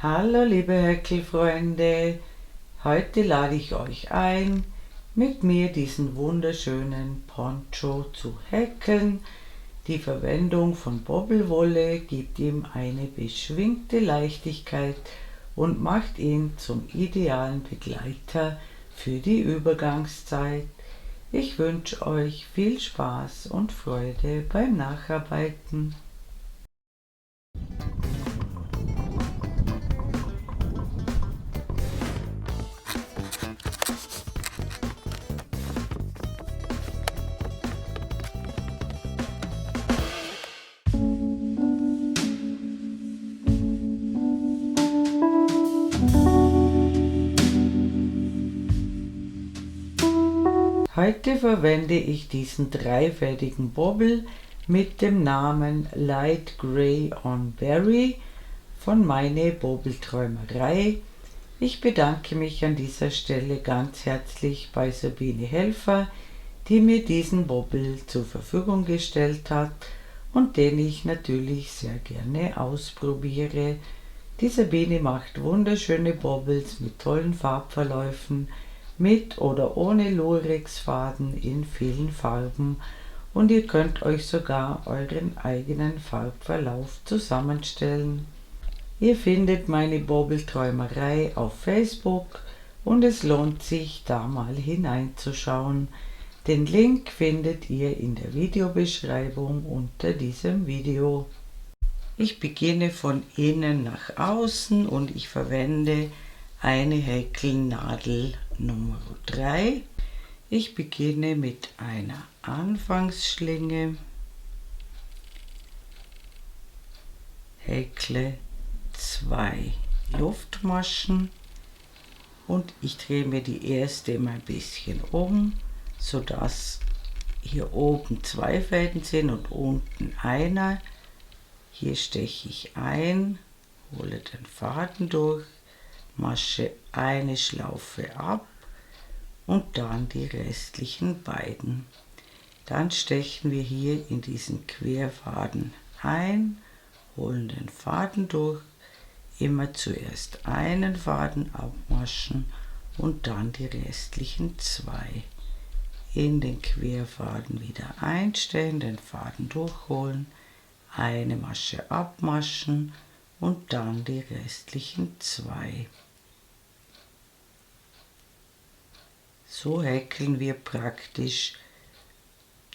Hallo liebe Häkelfreunde, heute lade ich euch ein, mit mir diesen wunderschönen Poncho zu häkeln. Die Verwendung von Bobbelwolle gibt ihm eine beschwingte Leichtigkeit und macht ihn zum idealen Begleiter für die Übergangszeit. Ich wünsche euch viel Spaß und Freude beim Nacharbeiten. Heute verwende ich diesen dreifädigen Bobbel mit dem Namen Light Grey on Berry von meine Bobbelträumerei. Ich bedanke mich an dieser Stelle ganz herzlich bei Sabine Helfer, die mir diesen Bobbel zur Verfügung gestellt hat und den ich natürlich sehr gerne ausprobiere. Die Sabine macht wunderschöne Bobbels mit tollen Farbverläufen, mit oder ohne Lurex-Faden in vielen Farben, und ihr könnt euch sogar euren eigenen Farbverlauf zusammenstellen. Ihr findet meine Bobbelträumerei auf Facebook und es lohnt sich, da mal hineinzuschauen. Den Link findet ihr in der Videobeschreibung unter diesem Video. Ich beginne von innen nach außen und ich verwende eine Häkelnadel Nummer 3. Ich beginne mit einer Anfangsschlinge, häkle 2 Luftmaschen und ich drehe mir die erste mal ein bisschen um, sodass hier oben 2 Fäden sind und unten einer. Hier steche ich ein, hole den Faden durch, Masche eine Schlaufe ab und dann die restlichen beiden. Dann stechen wir hier in diesen Querfaden ein, holen den Faden durch, immer zuerst einen Faden abmaschen und dann die restlichen 2. In den Querfaden wieder einstechen, den Faden durchholen, eine Masche abmaschen und dann die restlichen 2. So häkeln wir praktisch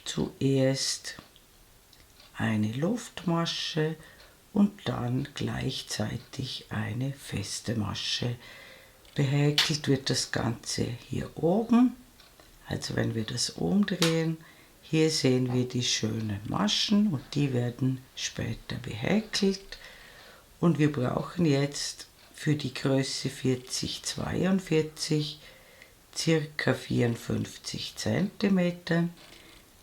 zuerst eine Luftmasche und dann gleichzeitig eine feste Masche. Behäkelt wird das Ganze hier oben, also wenn wir das umdrehen. Hier sehen wir die schönen Maschen und die werden später behäkelt. Und wir brauchen jetzt für die Größe 40-42 circa 54 cm.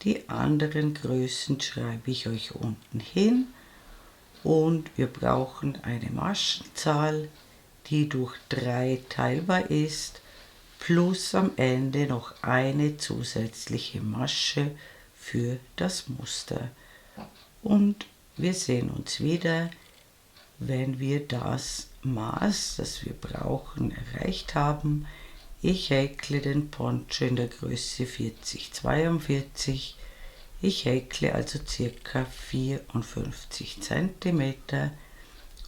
Die anderen Größen schreibe ich euch unten hin. Und wir brauchen eine Maschenzahl, die durch 3 teilbar ist, plus am Ende noch eine zusätzliche Masche für das Muster. Und wir sehen uns wieder, wenn wir das Maß, das wir brauchen, erreicht haben. Ich häkle den Poncho in der Größe 40-42. Ich häkle also ca. 54 cm.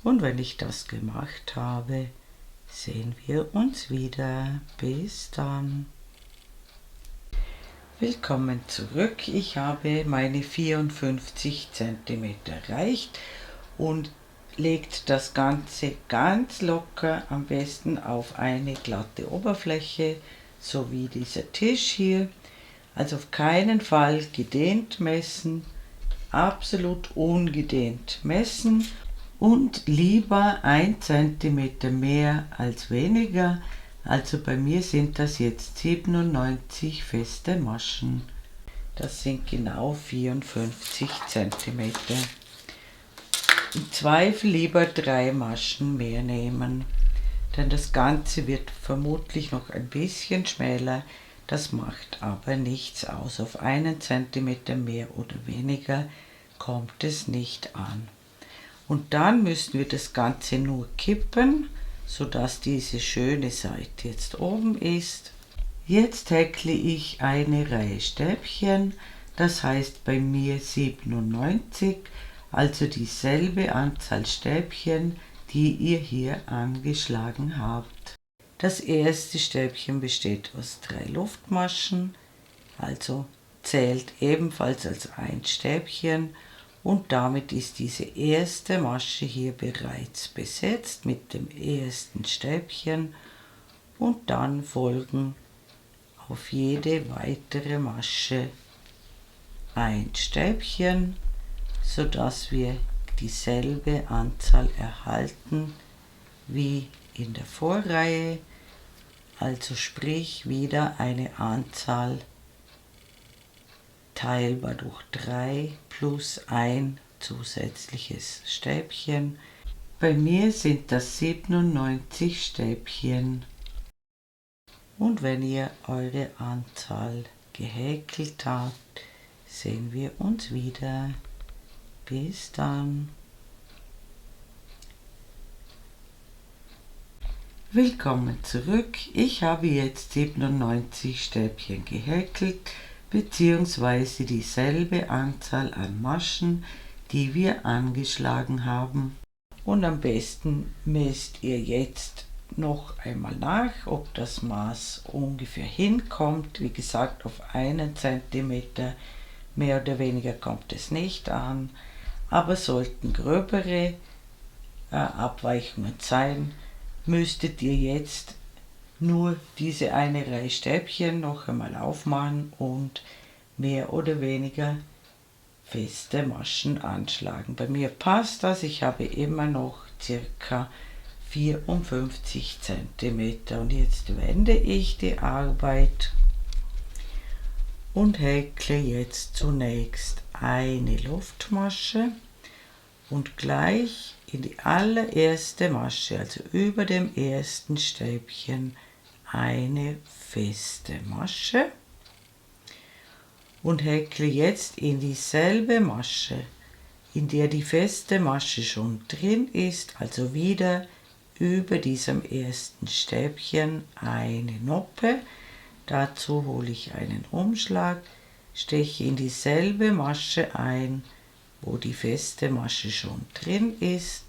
Und wenn ich das gemacht habe, sehen wir uns wieder. Bis dann. Willkommen zurück. Ich habe meine 54 cm erreicht und legt das Ganze ganz locker, am besten auf eine glatte Oberfläche, so wie dieser Tisch hier. Also auf keinen Fall gedehnt messen, absolut ungedehnt messen und lieber 1 cm mehr als weniger. Also bei mir sind das jetzt 97 feste Maschen. Das sind genau 54 cm. Im Zweifel lieber 3 Maschen mehr nehmen, denn das Ganze wird vermutlich noch ein bisschen schmäler. Das macht aber nichts aus. Auf 1 cm mehr oder weniger kommt es nicht an. Und dann müssen wir das Ganze nur kippen, sodass diese schöne Seite jetzt oben ist. Jetzt häkle ich eine Reihe Stäbchen, das heißt bei mir 97, also dieselbe Anzahl Stäbchen, die ihr hier angeschlagen habt. Das erste Stäbchen besteht aus 3 Luftmaschen, also zählt ebenfalls als ein Stäbchen, und damit ist diese erste Masche hier bereits besetzt mit dem ersten Stäbchen, und dann folgen auf jede weitere Masche ein Stäbchen, sodass wir dieselbe Anzahl erhalten wie in der Vorreihe, also sprich wieder eine Anzahl teilbar durch 3 plus ein zusätzliches Stäbchen. Bei mir sind das 97 Stäbchen. Und wenn ihr eure Anzahl gehäkelt habt, sehen wir uns wieder. Bis dann. Willkommen zurück. Ich habe jetzt 97 Stäbchen gehäkelt, beziehungsweise dieselbe Anzahl an Maschen, die wir angeschlagen haben. Und am besten messt ihr jetzt noch einmal nach, ob das Maß ungefähr hinkommt. Wie gesagt, auf 1 cm mehr oder weniger kommt es nicht an, aber sollten gröbere Abweichungen sein, müsstet ihr jetzt nur diese eine Reihe Stäbchen noch einmal aufmachen und mehr oder weniger feste Maschen anschlagen. Bei mir passt das, ich habe immer noch circa 54 cm. Und jetzt wende ich die Arbeit und häkle jetzt zunächst eine Luftmasche und gleich in die allererste Masche, also über dem ersten Stäbchen, eine feste Masche und häkle jetzt in dieselbe Masche, in der die feste Masche schon drin ist, also wieder über diesem ersten Stäbchen eine Noppe. Dazu hole ich einen Umschlag, steche in dieselbe Masche ein, wo die feste Masche schon drin ist,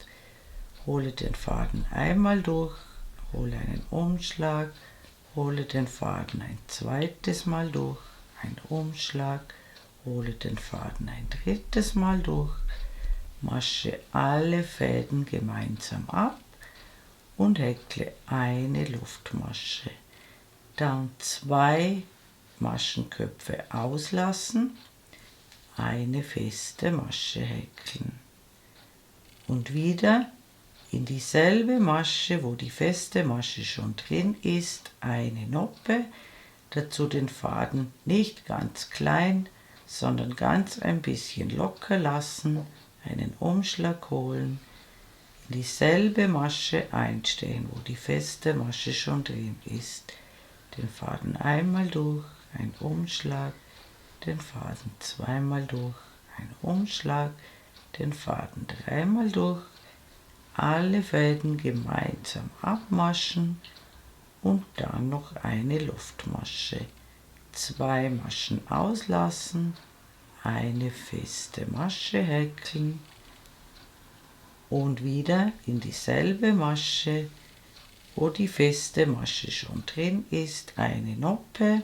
hole den Faden einmal durch, hole einen Umschlag, hole den Faden ein zweites Mal durch, ein Umschlag, hole den Faden ein drittes Mal durch, masche alle Fäden gemeinsam ab und häkle eine Luftmasche. Dann 2 Maschenköpfe auslassen, eine feste Masche häkeln und wieder in dieselbe Masche, wo die feste Masche schon drin ist, eine Noppe, dazu den Faden nicht ganz klein, sondern ganz ein bisschen locker lassen, einen Umschlag holen, in dieselbe Masche einstehen, wo die feste Masche schon drin ist, den Faden einmal durch, ein Umschlag, den Faden zweimal durch, ein Umschlag, den Faden dreimal durch, alle Fäden gemeinsam abmaschen und dann noch eine Luftmasche. 2 Maschen auslassen, eine feste Masche häkeln und wieder in dieselbe Masche, wo die feste Masche schon drin ist, eine Noppe.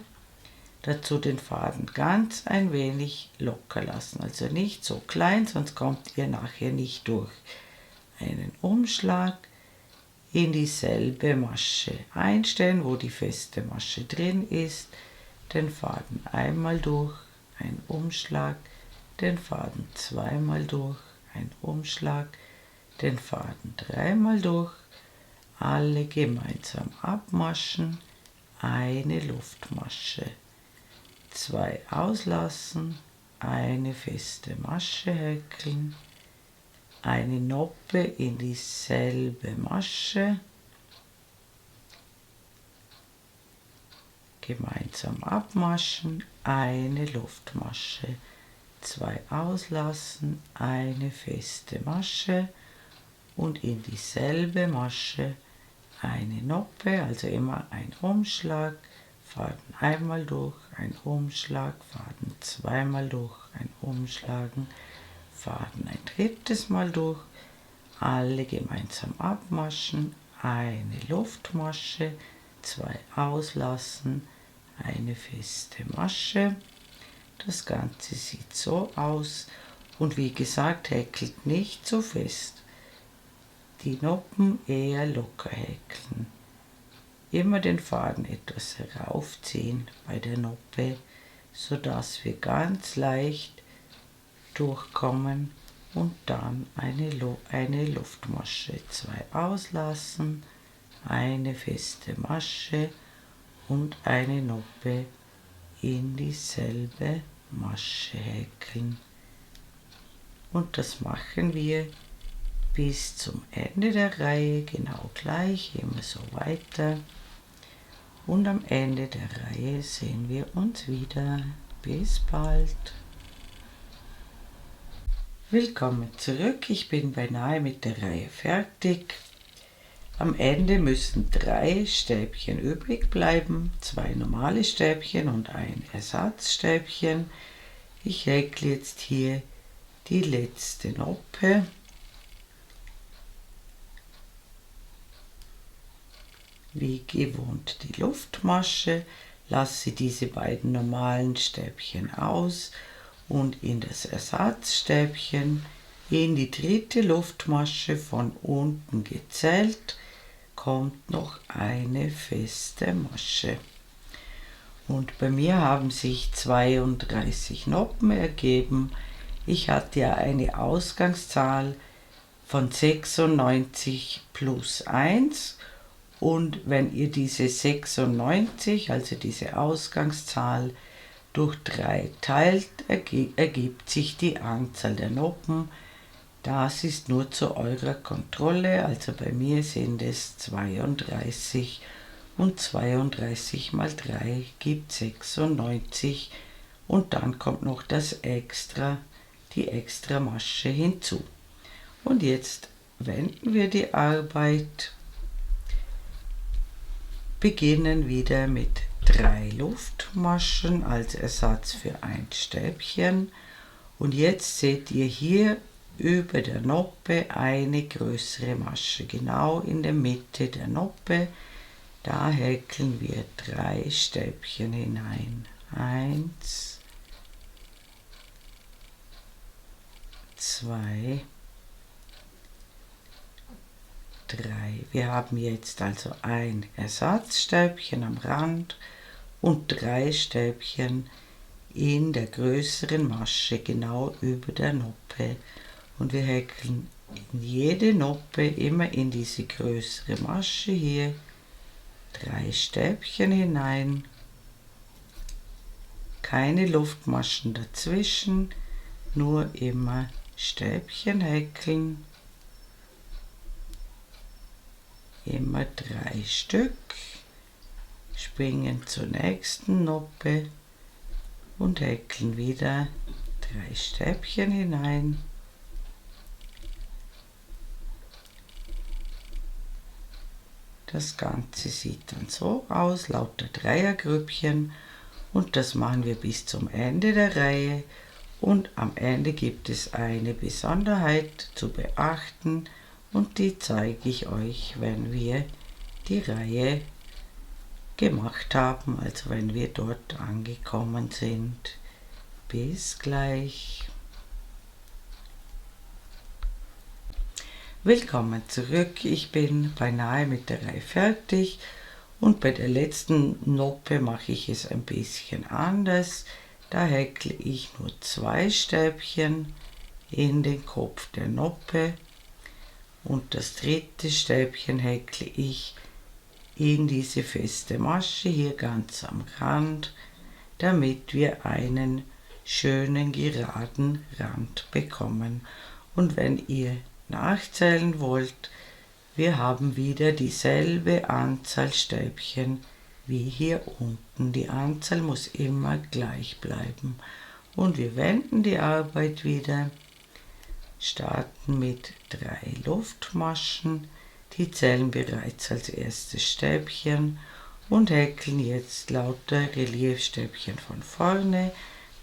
Dazu den Faden ganz ein wenig locker lassen, also nicht so klein, sonst kommt ihr nachher nicht durch. Einen Umschlag, in dieselbe Masche einstellen, wo die feste Masche drin ist, den Faden einmal durch, ein Umschlag, den Faden zweimal durch, ein Umschlag, den Faden dreimal durch, alle gemeinsam abmaschen, eine Luftmasche. 2 auslassen, eine feste Masche häkeln, eine Noppe in dieselbe Masche, gemeinsam abmaschen, eine Luftmasche, 2 auslassen, eine feste Masche und in dieselbe Masche eine Noppe, also immer ein Umschlag, Faden einmal durch, ein Umschlag, Faden zweimal durch, ein Umschlagen, Faden ein drittes Mal durch, alle gemeinsam abmaschen, eine Luftmasche, 2 auslassen, eine feste Masche. Das Ganze sieht so aus und wie gesagt, häkelt nicht so fest. Die Noppen eher locker häkeln. Immer den Faden etwas heraufziehen bei der Noppe, sodass wir ganz leicht durchkommen und dann eine Luftmasche, 2 auslassen, eine feste Masche und eine Noppe in dieselbe Masche häkeln. Und das machen wir bis zum Ende der Reihe genau gleich, immer so weiter. Und am Ende der Reihe sehen wir uns wieder. Bis bald. Willkommen zurück, ich bin beinahe mit der Reihe fertig. Am Ende müssen 3 Stäbchen übrig bleiben, 2 normale Stäbchen und ein Ersatzstäbchen. Ich häkle jetzt hier die letzte Noppe. Wie gewohnt die Luftmasche, lasse diese beiden normalen Stäbchen aus und in das Ersatzstäbchen, in die dritte Luftmasche von unten gezählt, kommt noch eine feste Masche. Und bei mir haben sich 32 Noppen ergeben. Ich hatte ja eine Ausgangszahl von 96 plus 1. Und wenn ihr diese 96, also diese Ausgangszahl, durch 3 teilt, ergibt sich die Anzahl der Noppen. Das ist nur zu eurer Kontrolle, also bei mir sind es 32 und 32 mal 3 gibt 96 und dann kommt noch die extra Masche hinzu. Und jetzt wenden wir die Arbeit. Beginnen wieder mit 3 Luftmaschen als Ersatz für ein Stäbchen und jetzt seht ihr hier über der Noppe eine größere Masche, genau in der Mitte der Noppe. Da häkeln wir 3 Stäbchen hinein. 1, 2, 3. Wir haben jetzt also ein Ersatzstäbchen am Rand und 3 Stäbchen in der größeren Masche genau über der Noppe. Und wir häkeln in jede Noppe immer in diese größere Masche hier 3 Stäbchen hinein. Keine Luftmaschen dazwischen, nur immer Stäbchen häkeln. Immer 3 Stück, springen zur nächsten Noppe und häkeln wieder 3 Stäbchen hinein. Das Ganze sieht dann so aus, lauter Dreiergrüppchen, und das machen wir bis zum Ende der Reihe. Und am Ende gibt es eine Besonderheit zu beachten, und die zeige ich euch, wenn wir die Reihe gemacht haben, also wenn wir dort angekommen sind. Bis gleich. Willkommen zurück, ich bin beinahe mit der Reihe fertig und bei der letzten Noppe mache ich es ein bisschen anders. Da häkle ich nur 2 Stäbchen in den Kopf der Noppe. Und das dritte Stäbchen häkle ich in diese feste Masche hier ganz am Rand, damit wir einen schönen geraden Rand bekommen. Und wenn ihr nachzählen wollt, wir haben wieder dieselbe Anzahl Stäbchen wie hier unten. Die Anzahl muss immer gleich bleiben. Und wir wenden die Arbeit wieder. starten mit 3 Luftmaschen, die zählen bereits als erstes Stäbchen und häkeln jetzt lauter Reliefstäbchen von vorne.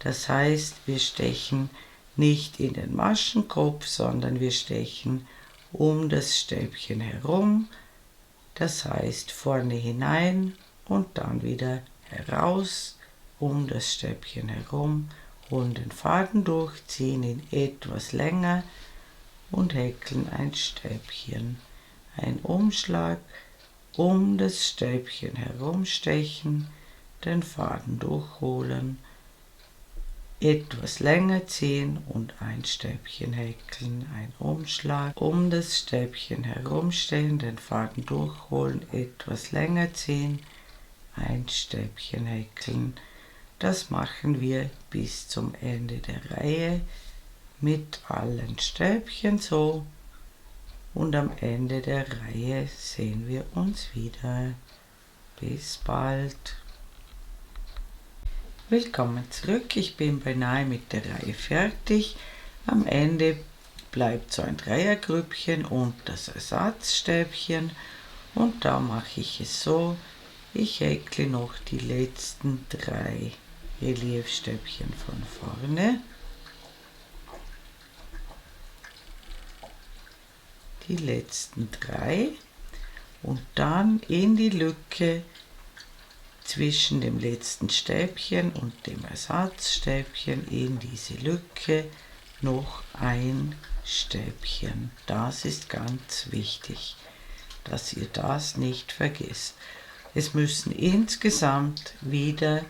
Das heißt, wir stechen nicht in den Maschenkopf, sondern wir stechen um das Stäbchen herum. Das heißt, vorne hinein und dann wieder heraus, um das Stäbchen herum, holen den Faden durch, ziehen ihn etwas länger und häkeln ein Stäbchen. Ein Umschlag, um das Stäbchen herumstechen, den Faden durchholen, etwas länger ziehen und ein Stäbchen häkeln, ein Umschlag, um das Stäbchen herumstellen, den Faden durchholen, etwas länger ziehen, ein Stäbchen häkeln. Das machen wir bis zum Ende der Reihe mit allen Stäbchen so und am Ende der Reihe sehen wir uns wieder. Bis bald. Willkommen zurück, ich bin beinahe mit der Reihe fertig. Am Ende bleibt so ein Dreiergrüppchen und das Ersatzstäbchen und da mache ich es so, ich häkle noch die letzten 3 Reliefstäbchen von vorne, die letzten 3 und dann in die Lücke zwischen dem letzten Stäbchen und dem Ersatzstäbchen in diese Lücke noch ein Stäbchen. Das ist ganz wichtig, dass ihr das nicht vergesst. Es müssen insgesamt wieder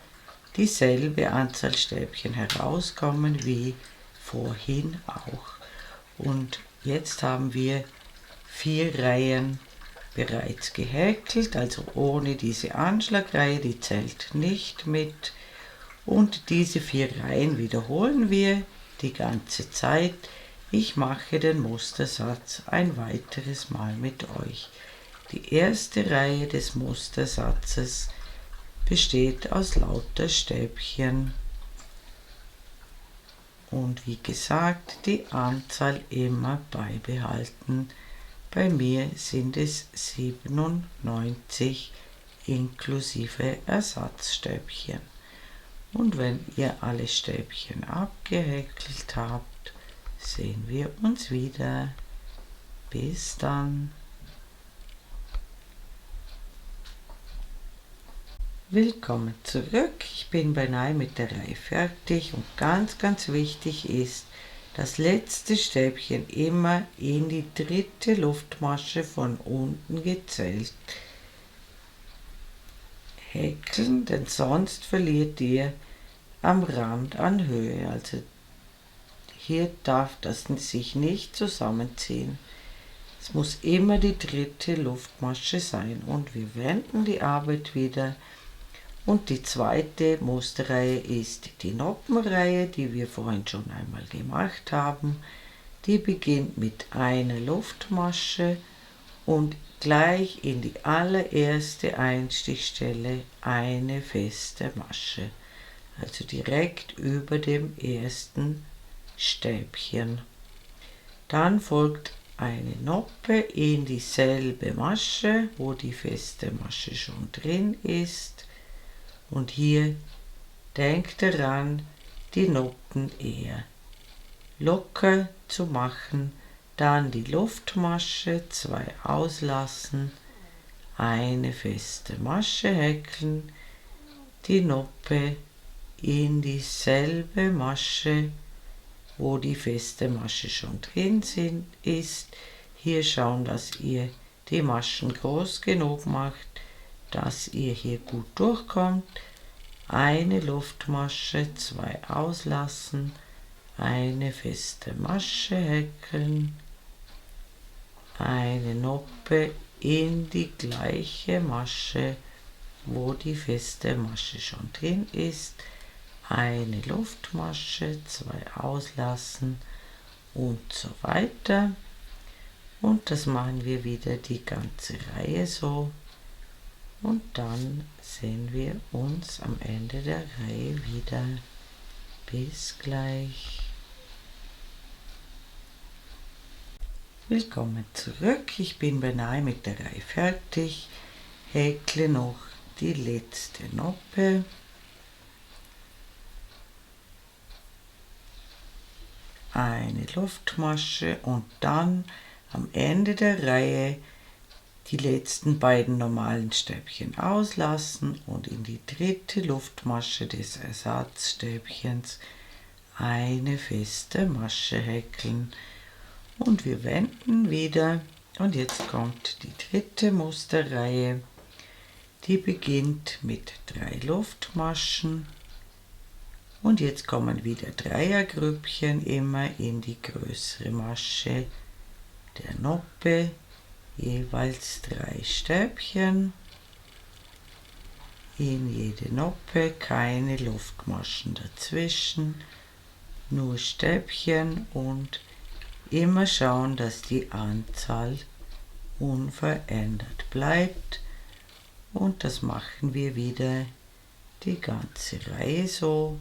dieselbe Anzahl Stäbchen herauskommen wie vorhin auch. Und jetzt haben wir 4 Reihen bereits gehäkelt, also ohne diese Anschlagreihe, die zählt nicht mit. Und diese 4 Reihen wiederholen wir die ganze Zeit. Ich mache den Mustersatz ein weiteres Mal mit euch. Die erste Reihe des Mustersatzes besteht aus lauter Stäbchen. Und wie gesagt, die Anzahl immer beibehalten. Bei mir sind es 97 inklusive Ersatzstäbchen. Und wenn ihr alle Stäbchen abgehäkelt habt, sehen wir uns wieder. Bis dann. Willkommen zurück. Ich bin beinahe mit der Reihe fertig und ganz wichtig ist, das letzte Stäbchen immer in die 3. Luftmasche von unten gezählt häkeln, denn sonst verliert ihr am Rand an Höhe. Also hier darf das sich nicht zusammenziehen. Es muss immer die 3. Luftmasche sein und wir wenden die Arbeit wieder. Und die zweite Musterreihe ist die Noppenreihe, die wir vorhin schon einmal gemacht haben. Die beginnt mit einer Luftmasche und gleich in die allererste Einstichstelle eine feste Masche. Also direkt über dem ersten Stäbchen. Dann folgt eine Noppe in dieselbe Masche, wo die feste Masche schon drin ist. Und hier denkt daran, die Noppen eher locker zu machen, dann die Luftmasche, 2 auslassen, eine feste Masche häkeln, die Noppe in dieselbe Masche, wo die feste Masche schon drin ist. Hier schauen, dass ihr die Maschen groß genug macht, dass ihr hier gut durchkommt. Eine Luftmasche, 2 auslassen, eine feste Masche häkeln, eine Noppe in die gleiche Masche, wo die feste Masche schon drin ist, eine Luftmasche, 2 auslassen und so weiter. Und das machen wir wieder die ganze Reihe so. Und dann sehen wir uns am Ende der Reihe wieder. Bis gleich. Willkommen zurück, ich bin beinahe mit der Reihe fertig, häkle noch die letzte Noppe, eine Luftmasche und dann am Ende der Reihe die letzten beiden normalen Stäbchen auslassen und in die dritte Luftmasche des Ersatzstäbchens eine feste Masche häkeln. Und wir wenden wieder und jetzt kommt die dritte Musterreihe, die beginnt mit 3 Luftmaschen und jetzt kommen wieder Dreiergrüppchen immer in die größere Masche der Noppe, jeweils 3 Stäbchen, in jede Noppe, keine Luftmaschen dazwischen, nur Stäbchen und immer schauen, dass die Anzahl unverändert bleibt und das machen wir wieder die ganze Reihe so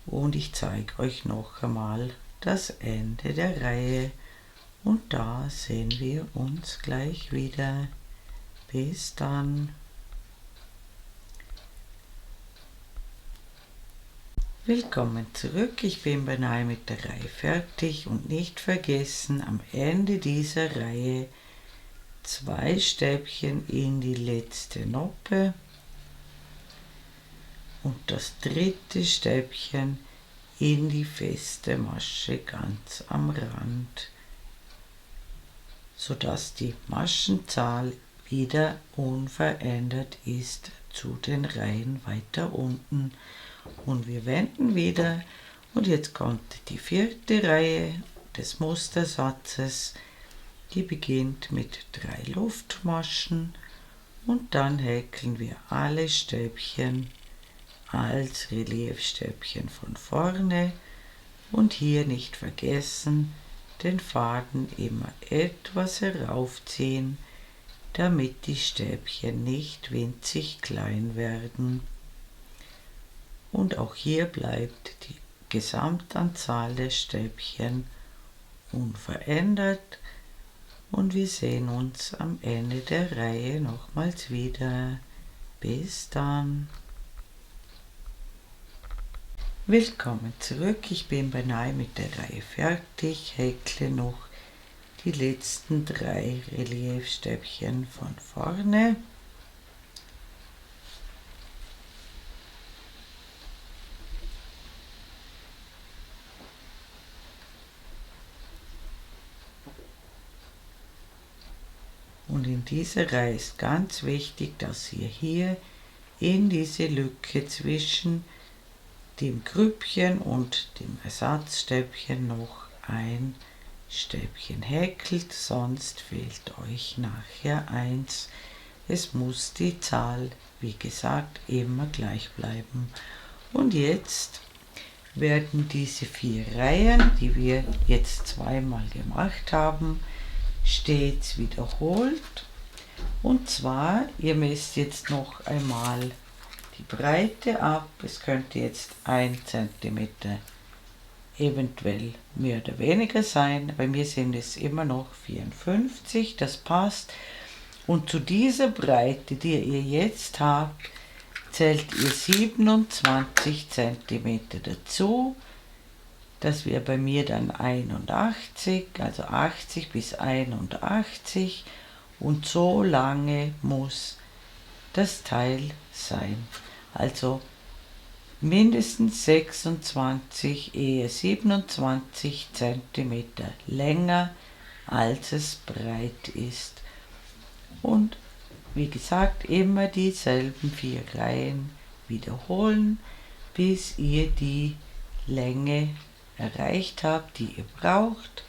und ich zeige euch noch einmal das Ende der Reihe und da sehen wir uns gleich wieder. Bis dann. Willkommen zurück, ich bin beinahe mit der Reihe fertig und nicht vergessen, am Ende dieser Reihe 2 Stäbchen in die letzte Noppe und das dritte Stäbchen in die feste Masche ganz am Rand, sodass die Maschenzahl wieder unverändert ist zu den Reihen weiter unten. Und wir wenden wieder und jetzt kommt die 4. Reihe des Mustersatzes, die beginnt mit 3 Luftmaschen und dann häkeln wir alle Stäbchen als Reliefstäbchen von vorne und hier nicht vergessen, den Faden immer etwas heraufziehen, damit die Stäbchen nicht winzig klein werden. Und auch hier bleibt die Gesamtanzahl der Stäbchen unverändert und wir sehen uns am Ende der Reihe nochmals wieder. Bis dann. Willkommen zurück, ich bin beinahe mit der Reihe fertig, häkle noch die letzten 3 Reliefstäbchen von vorne. Und in dieser Reihe ist ganz wichtig, dass ihr hier in diese Lücke zwischen dem Grüppchen und dem Ersatzstäbchen noch ein Stäbchen häkelt, sonst fehlt euch nachher eins. Es muss die Zahl, wie gesagt, immer gleich bleiben. Und jetzt werden diese 4 Reihen, die wir jetzt zweimal gemacht haben, stets wiederholt. Und zwar, ihr messt jetzt noch einmal die Breite ab. Es könnte jetzt 1 cm eventuell mehr oder weniger sein. Bei mir sind es immer noch 54, das passt. Und zu dieser Breite, die ihr jetzt habt, zählt ihr 27 cm dazu. Das wäre bei mir dann 81, also 80 bis 81 und so lange muss das Teil sein. Also mindestens 26, eher 27 cm länger, als es breit ist. Und wie gesagt, immer dieselben 4 Reihen wiederholen, bis ihr die Länge erreicht habt, die ihr braucht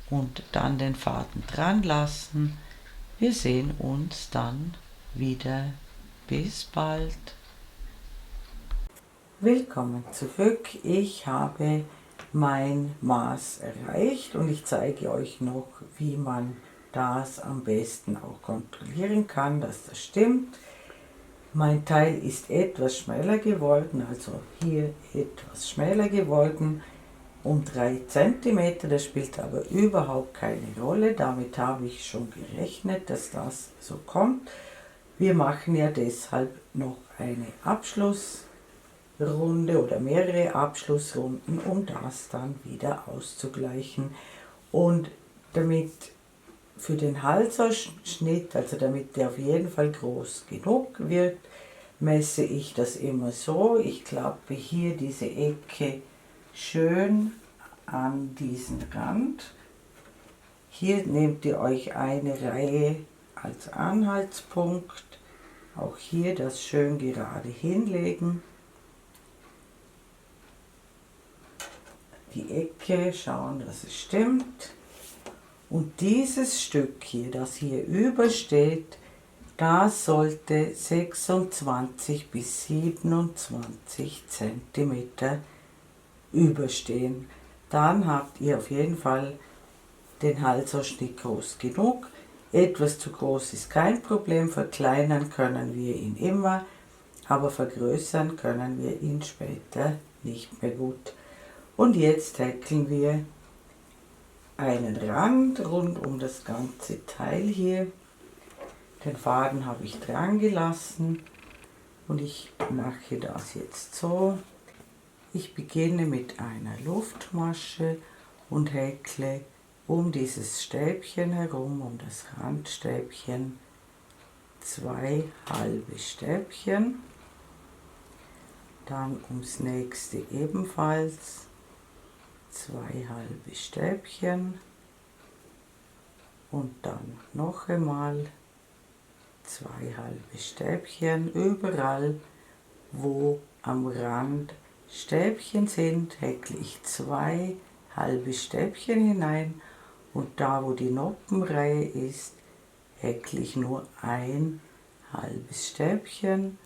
und dann den Faden dran lassen. Wir sehen uns dann wieder. Bis bald. Willkommen zurück. Ich habe mein Maß erreicht und ich zeige euch noch, wie man das am besten auch kontrollieren kann, dass das stimmt. Mein Teil ist etwas schmäler geworden, also hier etwas schmäler geworden. um 3 cm, das spielt aber überhaupt keine Rolle, damit habe ich schon gerechnet, dass das so kommt. Wir machen ja deshalb noch eine Abschlussrunde oder mehrere Abschlussrunden, um das dann wieder auszugleichen. Und damit für den Halsausschnitt, also damit der auf jeden Fall groß genug wird, messe ich das immer so. Ich klappe hier diese Ecke schön an diesen Rand. Hier nehmt ihr euch eine Reihe als Anhaltspunkt. Auch hier das schön gerade hinlegen. Die Ecke schauen, dass es stimmt. Und dieses Stück hier, das hier übersteht, das sollte 26 bis 27 cm überstehen. Dann habt ihr auf jeden Fall den Halsausschnitt groß genug. Etwas zu groß ist kein Problem, verkleinern können wir ihn immer, aber vergrößern können wir ihn später nicht mehr gut. Und jetzt häkeln wir einen Rand rund um das ganze Teil hier. Den Faden habe ich dran gelassen und ich mache das jetzt so. Ich beginne mit einer Luftmasche und häkle um dieses Stäbchen herum, um das Randstäbchen, 2 halbe Stäbchen. Dann ums nächste ebenfalls 2 halbe Stäbchen und dann noch einmal 2 halbe Stäbchen. Überall, wo am Rand Stäbchen sind, häkle ich 2 halbe Stäbchen hinein und da, wo die Noppenreihe ist, häkle ich nur ein halbes Stäbchen.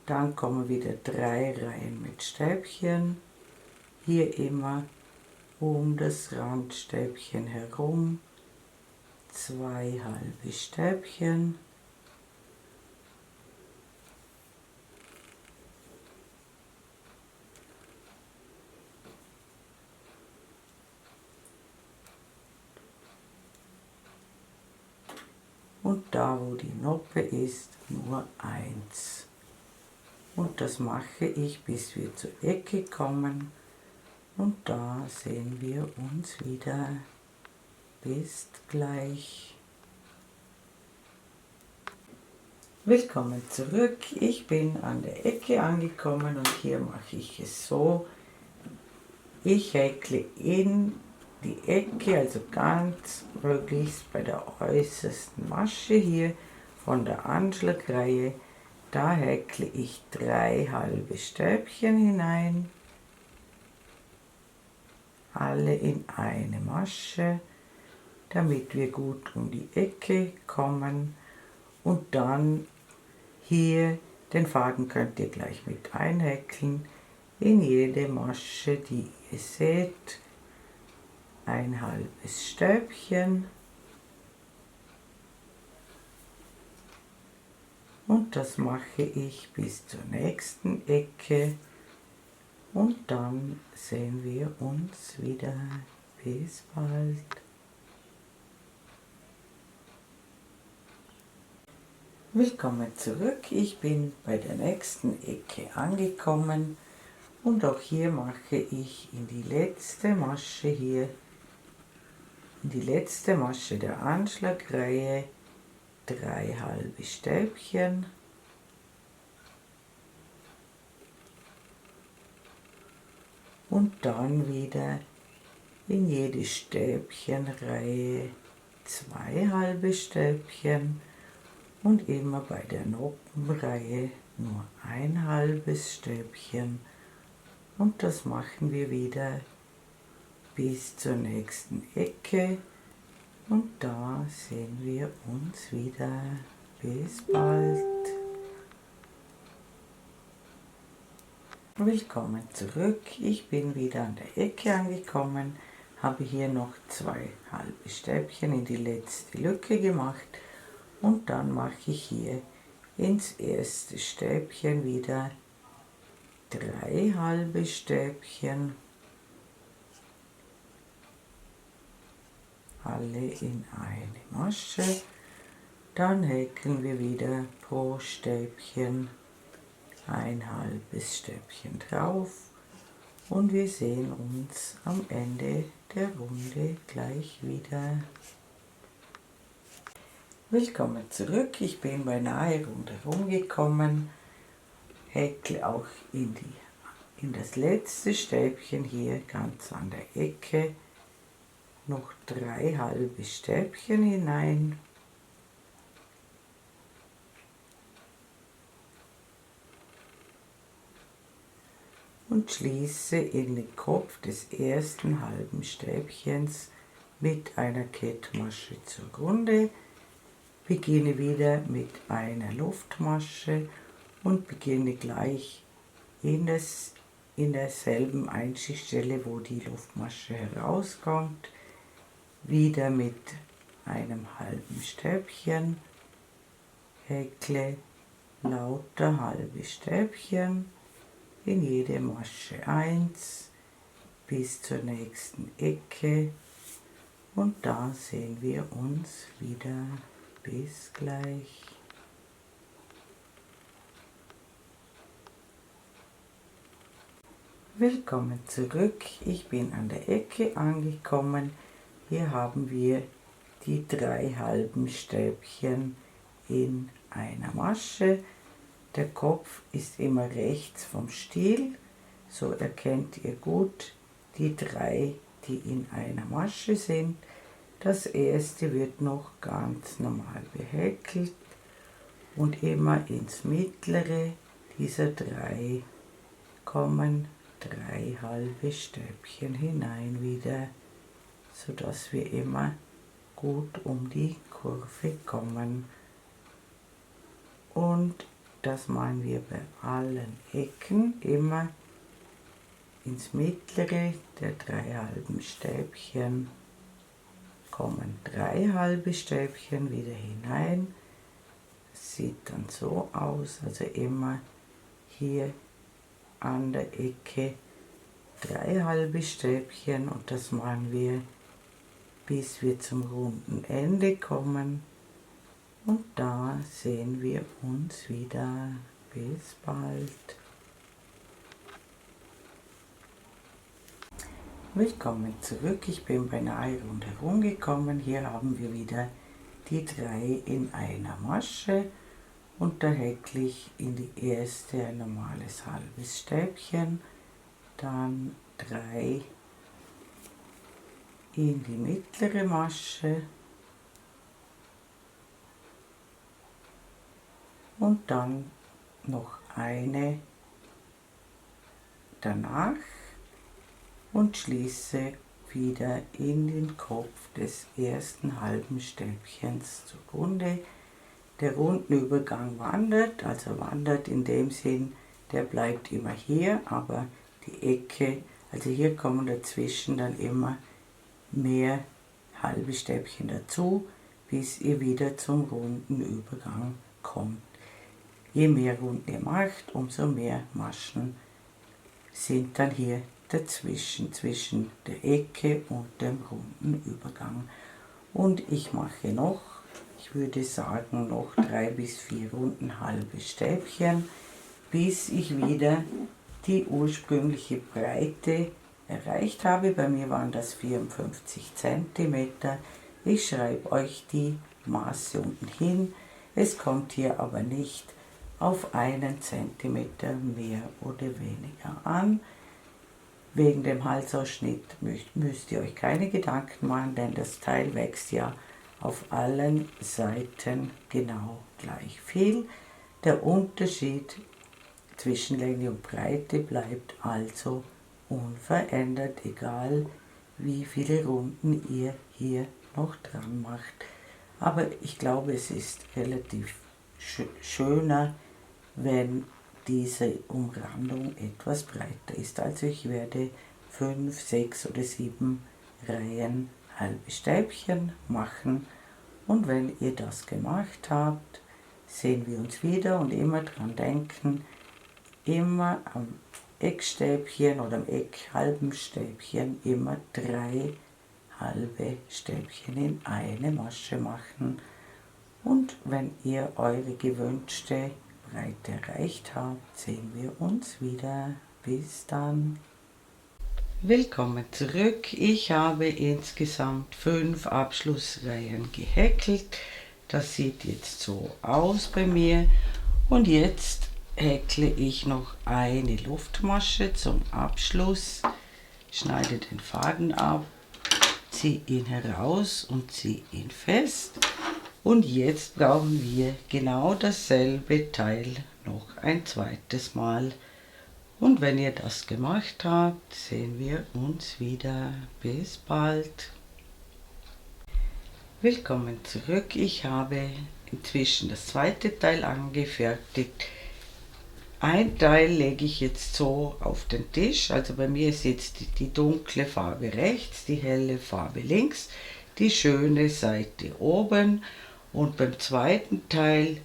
Dann kommen wieder 3 Reihen mit Stäbchen. Hier immer um das Randstäbchen herum 2 halbe Stäbchen. Und da, wo die Noppe ist, nur 1. Und das mache ich, bis wir zur Ecke kommen. Und da sehen wir uns wieder. Bis gleich. Willkommen zurück. Ich bin an der Ecke angekommen und hier mache ich es so. Ich häkle in die Ecke, also ganz möglichst bei der äußersten Masche hier von der Anschlagreihe, da häkle ich 3 halbe Stäbchen hinein, alle in eine Masche, damit wir gut um die Ecke kommen. Und dann hier, den Faden könnt ihr gleich mit einhäkeln, in jede Masche, die ihr seht, ein halbes Stäbchen und das mache ich bis zur nächsten Ecke und dann sehen wir uns wieder. Bis bald. Willkommen zurück, ich bin bei der nächsten Ecke angekommen und auch hier mache ich in die letzte Masche hier, in die letzte Masche der Anschlagreihe 3 halbe Stäbchen und dann wieder in jede Stäbchenreihe 2 halbe Stäbchen und immer bei der Noppenreihe nur ein halbes Stäbchen und das machen wir wieder bis zur nächsten Ecke und da sehen wir uns wieder. Bis bald. Willkommen zurück, ich bin wieder an der Ecke angekommen, habe hier noch 2 halbe Stäbchen in die letzte Lücke gemacht und dann mache ich hier ins erste Stäbchen wieder 3 halbe Stäbchen alle in eine Masche. Dann häkeln wir wieder pro Stäbchen ein halbes Stäbchen drauf und wir sehen uns am Ende der Runde gleich wieder. Willkommen zurück, ich bin beinahe rundherum gekommen, häkle auch in das letzte Stäbchen hier ganz an der Ecke noch 3 halbe Stäbchen hinein. Und schließe in den Kopf des ersten halben Stäbchens mit einer Kettmasche zur Runde, beginne wieder mit einer Luftmasche und beginne gleich in derselben Einstichstelle, wo die Luftmasche herauskommt, wieder mit einem halben Stäbchen, häkle lauter halbe Stäbchen in jede Masche 1 bis zur nächsten Ecke und da sehen wir uns wieder. Bis gleich. Willkommen zurück, ich bin an der Ecke angekommen. Hier haben wir die 3 halben Stäbchen in einer Masche. Der Kopf ist immer rechts vom Stiel, so erkennt ihr gut die 3, die in einer Masche sind. Das erste wird noch ganz normal behäkelt und immer ins mittlere dieser 3 kommen 3 halbe Stäbchen hinein wieder, sodass wir immer gut um die Kurve kommen. Und das machen wir bei allen Ecken, immer ins mittlere der 3 halben Stäbchen kommen 3 halbe Stäbchen wieder hinein. Das sieht dann so aus, also immer hier an der Ecke 3 halbe Stäbchen und das machen wir, bis wir zum runden Ende kommen. Und da sehen wir uns wieder. Bis bald. Willkommen zurück, ich bin beinahe rundherum gekommen. Hier haben wir wieder die 3 in einer Masche und da häkle ich in die erste ein normales halbes Stäbchen, dann 3 in die mittlere Masche und dann noch eine danach und schließe wieder in den Kopf des ersten halben Stäbchens zugrunde. Der Rundenübergang wandert, also wandert in dem Sinn, der bleibt immer hier, aber die Ecke, also hier kommen dazwischen dann immer mehr halbe Stäbchen dazu, bis ihr wieder zum runden Übergang kommt. Je mehr Runden ihr macht, umso mehr Maschen sind dann hier dazwischen, zwischen der Ecke und dem runden Übergang. Und ich mache noch, ich würde sagen, noch 3 bis 4 Runden halbe Stäbchen, bis ich wieder die ursprüngliche Breite erreicht habe. Bei mir waren das 54 cm. Ich schreibe euch die Maße unten hin. Es kommt hier aber nicht auf 1 cm mehr oder weniger an. Wegen dem Halsausschnitt müsst ihr euch keine Gedanken machen, denn das Teil wächst ja auf allen Seiten genau gleich viel. Der Unterschied zwischen Länge und Breite bleibt also unverändert, egal wie viele Runden ihr hier noch dran macht. Aber ich glaube, es ist relativ schöner, wenn diese Umrandung etwas breiter ist. Also ich werde 5, 6 oder 7 Reihen halbe Stäbchen machen und wenn ihr das gemacht habt, sehen wir uns wieder und immer dran denken, immer am Eckstäbchen oder am halben Stäbchen immer 3 halbe Stäbchen in eine Masche machen. Und wenn ihr eure gewünschte Breite erreicht habt, sehen wir uns wieder. Bis dann. Willkommen zurück. Ich habe insgesamt 5 Abschlussreihen gehäkelt. Das sieht jetzt so aus bei mir. Und jetzt häkle ich noch eine Luftmasche zum Abschluss. Schneide den Faden ab, ziehe ihn heraus und ziehe ihn fest. Und jetzt brauchen wir genau dasselbe Teil noch ein zweites Mal. Und wenn ihr das gemacht habt, sehen wir uns wieder. Bis bald. Willkommen zurück. Ich habe inzwischen das zweite Teil angefertigt. Ein Teil lege ich jetzt so auf den Tisch. Also bei mir ist jetzt die dunkle Farbe rechts, die helle Farbe links, die schöne Seite oben. Und beim zweiten Teil,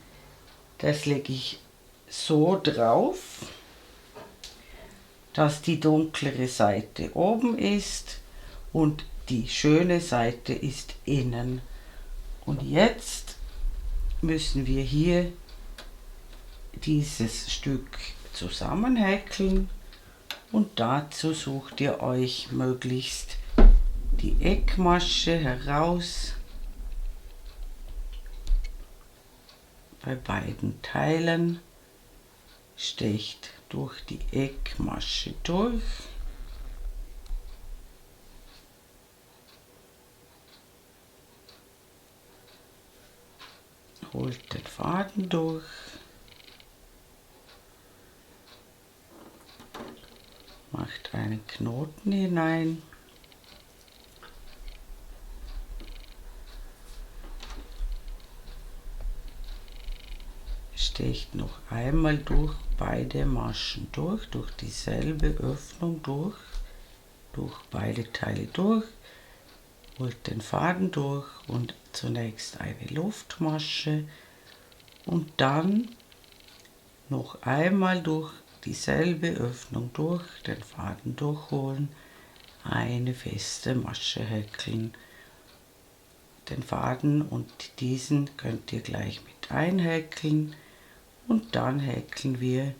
das lege ich so drauf, dass die dunklere Seite oben ist und die schöne Seite ist innen. Und jetzt müssen wir hier dieses Stück zusammenhäkeln und dazu sucht ihr euch möglichst die Eckmasche heraus. Bei beiden Teilen stecht durch die Eckmasche durch. Holt den Faden durch. Macht einen Knoten hinein. Stecht noch einmal durch beide Maschen durch dieselbe Öffnung durch beide Teile durch, holt den Faden durch und zunächst eine Luftmasche und dann noch einmal durch dieselbe Öffnung durch, den Faden durchholen, eine feste Masche häkeln. Den Faden und diesen könnt ihr gleich mit einhäkeln. Und dann häkeln wir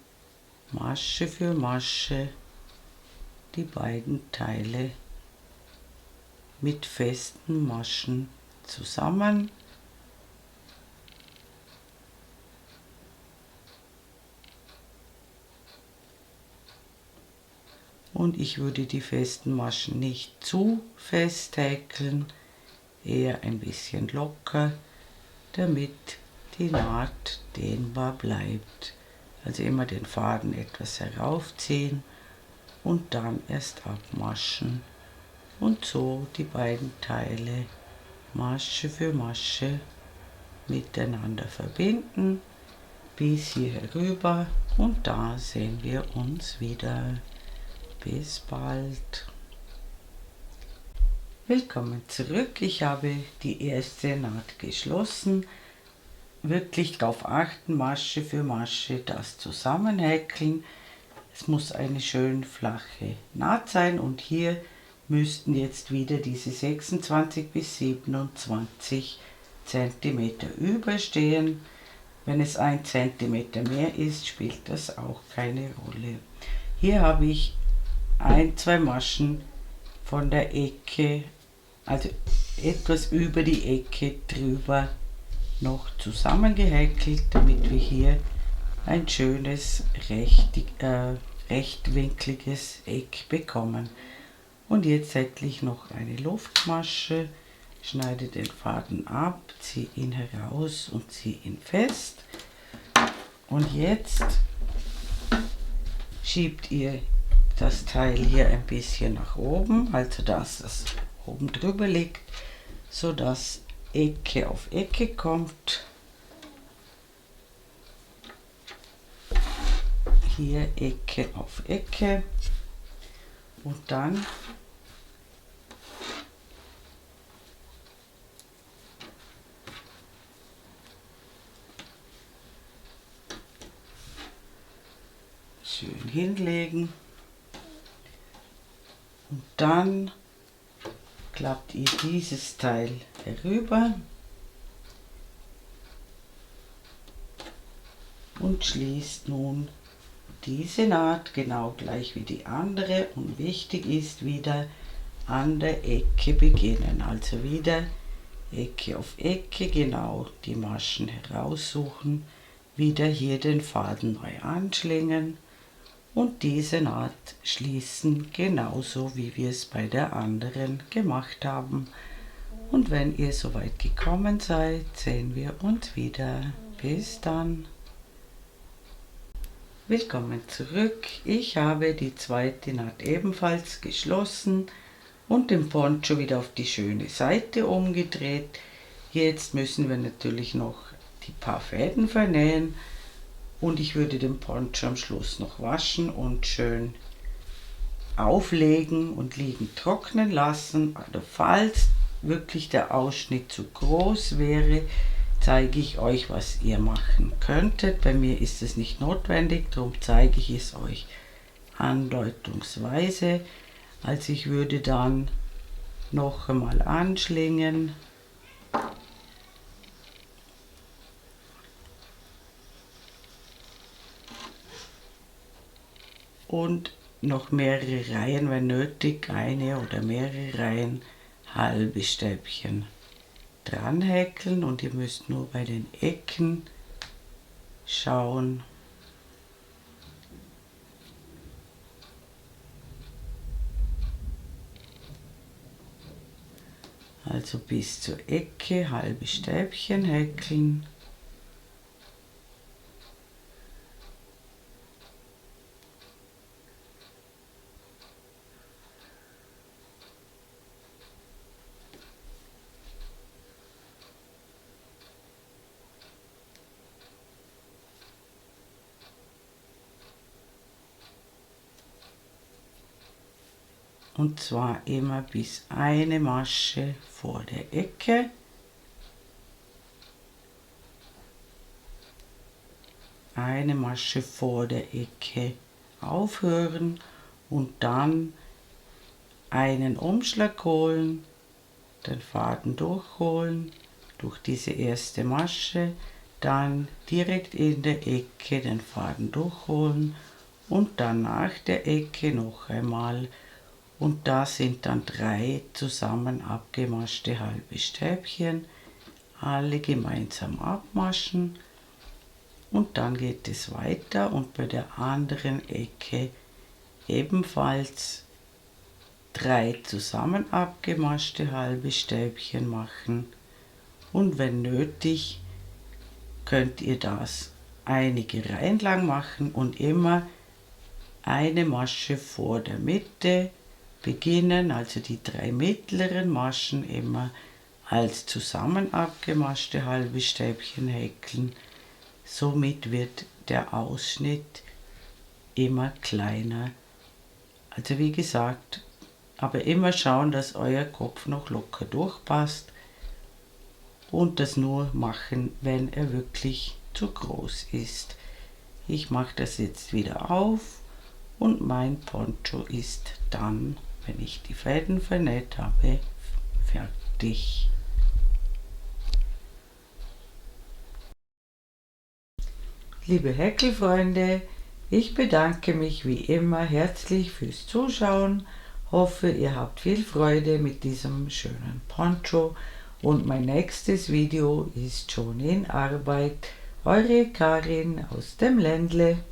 Masche für Masche die beiden Teile mit festen Maschen zusammen. Und ich würde die festen Maschen nicht zu fest häkeln, eher ein bisschen locker, damit die Naht dehnbar bleibt. Also immer den Faden etwas heraufziehen und dann erst abmaschen und so die beiden Teile Masche für Masche miteinander verbinden bis hier herüber und da sehen wir uns wieder. Bis bald. Willkommen zurück. Ich habe die erste Naht geschlossen. Wirklich darauf achten, Masche für Masche das zusammenhäkeln. Es muss eine schön flache Naht sein und hier müssten jetzt wieder diese 26 bis 27 cm überstehen. Wenn es 1 cm mehr ist, spielt das auch keine Rolle. Hier habe ich 2 Maschen von der Ecke, also etwas über die Ecke drüber noch zusammengehäkelt, damit wir hier ein schönes rechtwinkliges Eck bekommen. Und jetzt häkle ich noch eine Luftmasche, schneide den Faden ab, ziehe ihn heraus und ziehe ihn fest. Und jetzt schiebt ihr das Teil hier ein bisschen nach oben, also dass das oben drüber liegt, so dass Ecke auf Ecke kommt. Hier Ecke auf Ecke und dann schön hinlegen und dann klappt ihr dieses Teil herüber und schließt nun diese Naht genau gleich wie die andere, und wichtig ist wieder an der Ecke beginnen, also wieder Ecke auf Ecke genau die Maschen heraussuchen, wieder hier den Faden neu anschlingen und diese Naht schließen, genauso wie wir es bei der anderen gemacht haben. Und wenn ihr soweit gekommen seid, sehen wir uns wieder. Bis dann. Willkommen zurück. Ich habe die zweite Naht ebenfalls geschlossen und den Poncho wieder auf die schöne Seite umgedreht. Jetzt müssen wir natürlich noch die paar Fäden vernähen und ich würde den Poncho am Schluss noch waschen und schön auflegen und liegen trocknen lassen. Also falls wirklich der Ausschnitt zu groß wäre, zeige ich euch, was ihr machen könntet. Bei mir ist es nicht notwendig, darum zeige ich es euch andeutungsweise. Also ich würde dann noch einmal anschlingen und noch mehrere Reihen, wenn nötig, eine oder mehrere Reihen halbe Stäbchen dran häkeln, und ihr müsst nur bei den Ecken schauen, also bis zur Ecke halbe Stäbchen häkeln. Und zwar immer bis eine Masche vor der Ecke. Eine Masche vor der Ecke aufhören und dann einen Umschlag holen, den Faden durchholen, durch diese erste Masche, dann direkt in der Ecke den Faden durchholen und dann nach der Ecke noch einmal. Und da sind dann 3 zusammen abgemaschte halbe Stäbchen, alle gemeinsam abmaschen und dann geht es weiter und bei der anderen Ecke ebenfalls 3 zusammen abgemaschte halbe Stäbchen machen, und wenn nötig könnt ihr das einige Reihen lang machen und immer eine Masche vor der Mitte beginnen, also die 3 mittleren Maschen immer als zusammen abgemaschte halbe Stäbchen häkeln. Somit wird der Ausschnitt immer kleiner. Also wie gesagt, aber immer schauen, dass euer Kopf noch locker durchpasst und das nur machen, wenn er wirklich zu groß ist. Ich mache das jetzt wieder auf und mein Poncho ist dann, wenn ich die Fäden vernäht habe, fertig. Liebe Häkelfreunde, ich bedanke mich wie immer herzlich fürs Zuschauen, hoffe ihr habt viel Freude mit diesem schönen Poncho und mein nächstes Video ist schon in Arbeit. Eure Karin aus dem Ländle.